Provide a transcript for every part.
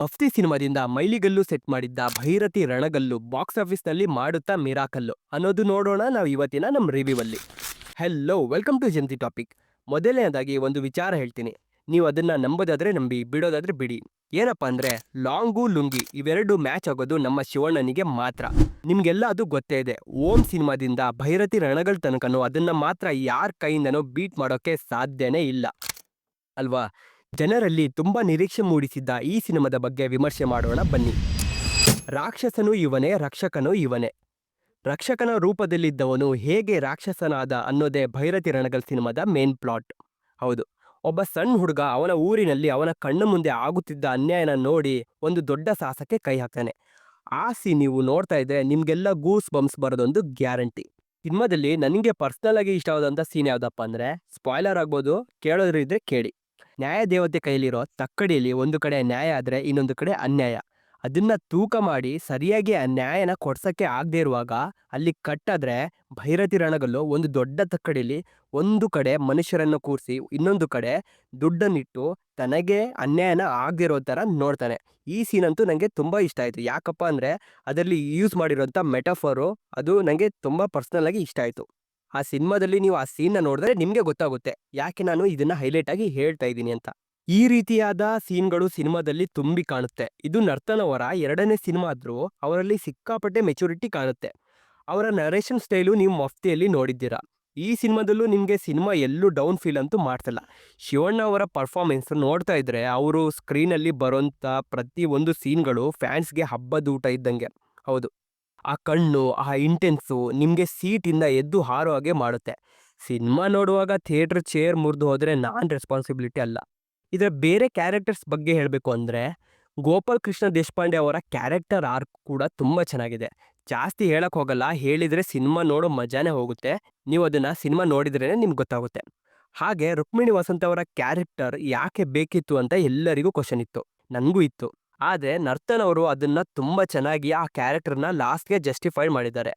ಮಫ್ತಿ ಸಿನಿಮಾದಿಂದ ಮೈಲಿಗಲ್ಲು ಸೆಟ್ ಮಾಡಿದ್ದ ಭೈರತಿ ರಣಗಲ್ಲು ಬಾಕ್ಸ್ ಆಫೀಸ್ನಲ್ಲಿ ಮಾಡುತ್ತಾ ಮಿರಾಕಲ್ಲು ಅನ್ನೋದು ನೋಡೋಣ ನಾವು ಇವತ್ತಿನ ನಮ್ಮ ರಿವ್ಯೂ ಅಲ್ಲಿ. ಹೆಲೋ, ವೆಲ್ಕಮ್ ಟು ಜಂತಿ ಟಾಪಿಕ್. ಮೊದಲನೇದಾಗಿ ಒಂದು ವಿಚಾರ ಹೇಳ್ತೀನಿ, ನೀವು ಅದನ್ನ ನಂಬೋದಾದ್ರೆ ನಂಬಿ, ಬಿಡೋದಾದ್ರೆ ಬಿಡಿ. ಏನಪ್ಪಾ ಅಂದ್ರೆ, ಲಾಂಗು ಲುಂಗಿ ಇವೆರಡು ಮ್ಯಾಚ್ ಆಗೋದು ನಮ್ಮ ಶಿವಣ್ಣನಿಗೆ ಮಾತ್ರ. ನಿಮ್ಗೆಲ್ಲ ಅದು ಗೊತ್ತೇ ಇದೆ. ಓಂ ಸಿನಿಮಾದಿಂದ ಭೈರತಿ ರಣಗಲ್ ತನಕನೂ ಅದನ್ನ ಮಾತ್ರ ಯಾರ ಕೈಯಿಂದನೂ ಬೀಟ್ ಮಾಡೋಕೆ ಸಾಧ್ಯನೇ ಇಲ್ಲ ಅಲ್ವಾ. ಜನರಲ್ಲಿ ತುಂಬಾ ನಿರೀಕ್ಷೆ ಮೂಡಿಸಿದ್ದ ಈ ಸಿನಿಮಾದ ಬಗ್ಗೆ ವಿಮರ್ಶೆ ಮಾಡೋಣ ಬನ್ನಿ. ರಾಕ್ಷಸನು ಇವನೇ, ರಕ್ಷಕನೂ ಇವನೇ. ರಕ್ಷಕನ ರೂಪದಲ್ಲಿದ್ದವನು ಹೇಗೆ ರಾಕ್ಷಸನಾದ ಅನ್ನೋದೇ ಭೈರತಿ ರಣಗಲ್ ಸಿನಿಮಾದ ಮೇನ್ ಪ್ಲಾಟ್. ಹೌದು, ಒಬ್ಬ ಸಣ್ಣ ಹುಡುಗ ಅವನ ಊರಿನಲ್ಲಿ ಅವನ ಕಣ್ಣು ಮುಂದೆ ಆಗುತ್ತಿದ್ದ ಅನ್ಯಾಯನ ನೋಡಿ ಒಂದು ದೊಡ್ಡ ಸಾಹಸಕ್ಕೆ ಕೈ ಹಾಕ್ತಾನೆ. ಆ ಸೀನ್ ನೀವು ನೋಡ್ತಾ ಇದ್ರೆ ನಿಮ್ಗೆಲ್ಲ ಗೂಸ್ ಬಂಪ್ಸ್ ಬರೋದೊಂದು ಗ್ಯಾರಂಟಿ. ಸಿನಿಮಾದಲ್ಲಿ ನನಗೆ ಪರ್ಸನಲ್ ಆಗಿ ಇಷ್ಟವಾದಂಥ ಸೀನ್ ಯಾವ್ದಪ್ಪ ಅಂದ್ರೆ, ಸ್ಪಾಯ್ಲರ್ ಆಗ್ಬೋದು, ಕೇಳೋದ್ರ ಇದ್ರೆ ಕೇಳಿ. ನ್ಯಾಯ ದೇವತೆ ಕೈಲಿರೋ ತಕ್ಕಡಿಯಲ್ಲಿ ಒಂದು ಕಡೆ ನ್ಯಾಯ ಆದ್ರೆ ಇನ್ನೊಂದು ಕಡೆ ಅನ್ಯಾಯ. ಅದನ್ನ ತೂಕ ಮಾಡಿ ಸರಿಯಾಗಿ ಆ ನ್ಯಾಯನ ಕೊಡ್ಸಕ್ಕೆ ಆಗದೆ ಇರುವಾಗ ಅಲ್ಲಿ ಕಟ್ಟಾದ್ರೆ ಭೈರತಿ ರಣಗಲ್ಲು ಒಂದು ದೊಡ್ಡ ತಕ್ಕಡಿಯಲ್ಲಿ ಒಂದು ಕಡೆ ಮನುಷ್ಯರನ್ನು ಕೂರಿಸಿ ಇನ್ನೊಂದು ಕಡೆ ದುಡ್ಡನ್ನಿಟ್ಟು ತನಗೆ ಅನ್ಯಾಯನ ಆಗದಿರೋ ಥರ ನೋಡ್ತಾನೆ. ಈ ಸೀನ್ ಅಂತೂ ನನಗೆ ತುಂಬ ಇಷ್ಟ ಆಯಿತು. ಯಾಕಪ್ಪ ಅಂದರೆ ಅದರಲ್ಲಿ ಯೂಸ್ ಮಾಡಿರೋಂಥ ಮೆಟಾಫರು ಅದು ನನಗೆ ತುಂಬ ಪರ್ಸ್ನಲ್ ಆಗಿ ಇಷ್ಟ ಆಯಿತು. ಆ ಸಿನಿಮಾದಲ್ಲಿ ನೀವು ಆ ಸೀನ್ನ ನೋಡಿದ್ರೆ ನಿಮಗೆ ಗೊತ್ತಾಗುತ್ತೆ ಯಾಕೆ ನಾನು ಇದನ್ನ ಹೈಲೈಟ್ ಆಗಿ ಹೇಳ್ತಾ ಇದ್ದೀನಿ ಅಂತ. ಈ ರೀತಿಯಾದ ಸೀನ್ಗಳು ಸಿನಿಮಾದಲ್ಲಿ ತುಂಬಿ ಕಾಣುತ್ತೆ. ಇದು ನರ್ತನ್ ಅವರ 2ನೇ ಸಿನಿಮಾ ಆದ್ರೂ ಅವರಲ್ಲಿ ಸಿಕ್ಕಾಪಟ್ಟೆ ಮೆಚುರಿಟಿ ಕಾಣುತ್ತೆ. ಅವರ ನರೇಷನ್ ಸ್ಟೈಲು ನೀವು ಮಫ್ತಿಯಲ್ಲಿ ನೋಡಿದ್ದೀರಾ. ಈ ಸಿನಿಮಾದಲ್ಲೂ ನಿಮಗೆ ಸಿನಿಮಾ ಎಲ್ಲೂ ಡೌನ್ ಫೀಲ್ ಅಂತೂ ಮಾಡ್ತಿಲ್ಲ. ಶಿವಣ್ಣ ಅವರ ಪರ್ಫಾರ್ಮೆನ್ಸ್ ನೋಡ್ತಾ ಇದ್ರೆ ಅವರು ಸ್ಕ್ರೀನಲ್ಲಿ ಬರೋಂಥ ಪ್ರತಿ ಒಂದು ಸೀನ್ಗಳು ಫ್ಯಾನ್ಸ್ಗೆ ಹಬ್ಬದ ಊಟ ಇದ್ದಂಗೆ. ಹೌದು, ಆ ಕಣ್ಣು, ಆ ಇಂಟೆನ್ಸು ನಿಮಗೆ ಸೀಟಿಂದ ಎದ್ದು ಹಾರೋ ಹಾಗೆ ಮಾಡುತ್ತೆ. ಸಿನಿಮಾ ನೋಡುವಾಗ ಥಿಯೇಟರ್ ಚೇರ್ ಮುರಿದು ಹೋದರೆ ನಾನು ರೆಸ್ಪಾನ್ಸಿಬಿಲಿಟಿ ಅಲ್ಲ. ಇದರ ಬೇರೆ ಕ್ಯಾರೆಕ್ಟರ್ಸ್ ಬಗ್ಗೆ ಹೇಳಬೇಕು ಅಂದರೆ, ಗೋಪಾಲ್ ಕೃಷ್ಣ ದೇಶಪಾಂಡೆ ಅವರ ಕ್ಯಾರೆಕ್ಟರ್ ಆರ್ಕ್ ಕೂಡ ತುಂಬ ಚೆನ್ನಾಗಿದೆ. ಜಾಸ್ತಿ ಹೇಳಕ್ಕೆ ಹೋಗಲ್ಲ, ಹೇಳಿದರೆ ಸಿನಿಮಾ ನೋಡೋ ಮಜಾನೇ ಹೋಗುತ್ತೆ. ನೀವು ಅದನ್ನು ಸಿನಿಮಾ ನೋಡಿದ್ರೇ ನಿಮ್ಗೆ ಗೊತ್ತಾಗುತ್ತೆ. ಹಾಗೆ ರುಕ್ಮಿಣಿ ವಸಂತ್ ಅವರ ಕ್ಯಾರೆಕ್ಟರ್ ಯಾಕೆ ಬೇಕಿತ್ತು ಅಂತ ಎಲ್ಲರಿಗೂ ಕ್ವಶನ್ ಇತ್ತು, ನನಗೂ ಇತ್ತು. ಆದರೆ ನರ್ತನ್ ಅವರು ಅದನ್ನ ತುಂಬ ಚೆನ್ನಾಗಿ ಆ ಕ್ಯಾರೆಕ್ಟರ್ನ ಲಾಸ್ಟ್ಗೆ ಜಸ್ಟಿಫೈ ಮಾಡಿದ್ದಾರೆ.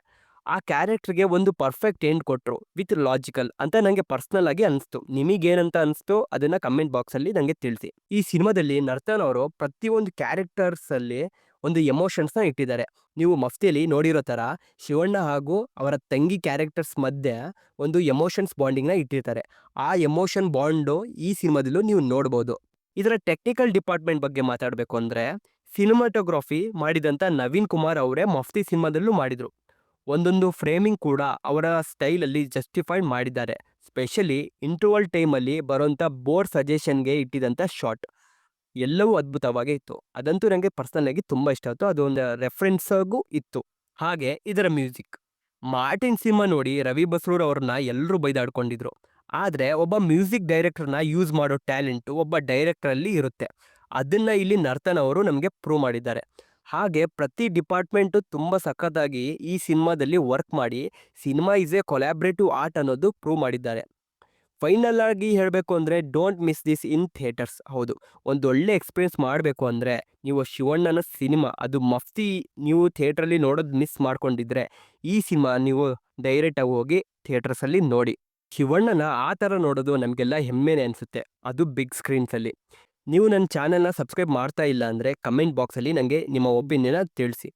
ಆ ಕ್ಯಾರೆಕ್ಟರ್ಗೆ ಒಂದು ಪರ್ಫೆಕ್ಟ್ ಎಂಡ್ ಕೊಟ್ಟರು ವಿತ್ ಲಾಜಿಕಲ್ ಅಂತ ನನಗೆ ಪರ್ಸ್ನಲ್ ಆಗಿ ಅನಿಸ್ತು. ನಿಮಗೇನಂತ ಅನಿಸ್ತು ಅದನ್ನು ಕಮೆಂಟ್ ಬಾಕ್ಸಲ್ಲಿ ನನಗೆ ತಿಳಿಸಿ. ಈ ಸಿನಿಮಾದಲ್ಲಿ ನರ್ತನ್ ಅವರು ಪ್ರತಿಯೊಂದು ಕ್ಯಾರೆಕ್ಟರ್ಸಲ್ಲಿ ಒಂದು ಎಮೋಷನ್ಸ್ನ ಇಟ್ಟಿದ್ದಾರೆ. ನೀವು ಮಫ್ತಿಯಲ್ಲಿ ನೋಡಿರೋ ಥರ ಶಿವಣ್ಣ ಹಾಗೂ ಅವರ ತಂಗಿ ಕ್ಯಾರೆಕ್ಟರ್ಸ್ ಮಧ್ಯೆ ಒಂದು ಎಮೋಷನ್ಸ್ ಬಾಂಡಿಂಗ್ನ ಇಟ್ಟಿರ್ತಾರೆ. ಆ ಎಮೋಷನ್ ಬಾಂಡು ಈ ಸಿನಿಮಾದಲ್ಲೂ ನೀವು ನೋಡ್ಬೋದು. ಇದರ ಟೆಕ್ನಿಕಲ್ ಡಿಪಾರ್ಟ್ಮೆಂಟ್ ಬಗ್ಗೆ ಮಾತಾಡಬೇಕು ಅಂದರೆ, ಸಿನಿಮಾಟೋಗ್ರಫಿ ಮಾಡಿದಂಥ ನವೀನ್ ಕುಮಾರ್ ಅವರೇ ಮಫ್ತಿ ಸಿನಿಮಾದಲ್ಲೂ ಮಾಡಿದರು. ಒಂದೊಂದು ಫ್ರೇಮಿಂಗ್ ಕೂಡ ಅವರ ಸ್ಟೈಲಲ್ಲಿ ಜಸ್ಟಿಫೈಡ್ ಮಾಡಿದ್ದಾರೆ. ಸ್ಪೆಷಲಿ ಇಂಟರ್ವಲ್ ಟೈಮಲ್ಲಿ ಬರೋಂಥ ಬೋರ್ಡ್ ಸಜೆಷನ್ಗೆ ಇಟ್ಟಿದಂಥ ಶಾಟ್ ಎಲ್ಲವೂ ಅದ್ಭುತವಾಗಿ ಇತ್ತು. ಅದಂತೂ ನನಗೆ ಪರ್ಸನಲ್ ಆಗಿ ತುಂಬ ಇಷ್ಟ ಆಯಿತು. ಅದು ಒಂದು ರೆಫರೆನ್ಸಾಗೂ ಇತ್ತು. ಹಾಗೆ ಇದರ ಮ್ಯೂಸಿಕ್, ಮಾರ್ಟಿನ್ ಸಿನಿಮಾ ನೋಡಿ ರವಿ ಬಸ್ರೂರ್ ಅವ್ರನ್ನ ಎಲ್ಲರೂ ಬೈದಾಡ್ಕೊಂಡಿದ್ರು. ಆದರೆ ಒಬ್ಬ ಮ್ಯೂಸಿಕ್ ಡೈರೆಕ್ಟರ್ನ ಯೂಸ್ ಮಾಡೋ ಟ್ಯಾಲೆಂಟು ಒಬ್ಬ ಡೈರೆಕ್ಟರಲ್ಲಿ ಇರುತ್ತೆ. ಅದನ್ನು ಇಲ್ಲಿ ನರ್ತನ್ ಅವರು ನಮಗೆ ಪ್ರೂವ್ ಮಾಡಿದ್ದಾರೆ. ಹಾಗೆ ಪ್ರತಿ ಡಿಪಾರ್ಟ್ಮೆಂಟು ತುಂಬ ಸಖತ್ತಾಗಿ ಈ ಸಿನಿಮಾದಲ್ಲಿ ವರ್ಕ್ ಮಾಡಿ ಸಿನಿಮಾ ಈಸ್ ಎ ಕೊಲ್ಯಾಬ್ರೇಟಿವ್ ಆರ್ಟ್ ಅನ್ನೋದು ಪ್ರೂವ್ ಮಾಡಿದ್ದಾರೆ. ಫೈನಲ್ ಆಗಿ ಹೇಳಬೇಕು ಅಂದರೆ, don't miss this in theatres. ಹೌದು, ಒಂದು ಒಳ್ಳೆ ಎಕ್ಸ್ಪೀರಿಯನ್ಸ್ ಮಾಡಬೇಕು ಅಂದರೆ ನೀವು ಶಿವಣ್ಣನ ಸಿನಿಮಾ ಅದು ಮಫ್ತಿ ನೀವು ಥಿಯೇಟ್ರಲ್ಲಿ ನೋಡೋದು ಮಿಸ್ ಮಾಡ್ಕೊಂಡಿದ್ರೆ ಈ ಸಿನಿಮಾ ನೀವು ಡೈರೆಕ್ಟಾಗಿ ಹೋಗಿ ಥಿಯೇಟರ್ಸಲ್ಲಿ ನೋಡಿ. ಶಿವಣ್ಣನ ಆ ಥರ ನೋಡೋದು ನಮಗೆಲ್ಲ ಹೆಮ್ಮೆನೇ ಅನಿಸುತ್ತೆ, ಅದು ಬಿಗ್ ಸ್ಕ್ರೀನ್ಸಲ್ಲಿ. ನೀವು ನನ್ನ ಚಾನಲ್ನ ಸಬ್ಸ್ಕ್ರೈಬ್ ಮಾಡ್ತಾ ಇಲ್ಲ ಅಂದರೆ ಕಮೆಂಟ್ ಬಾಕ್ಸಲ್ಲಿ ನನಗೆ ನಿಮ್ಮ ಒಪಿನಿಯನ್ನ ತಿಳಿಸಿ.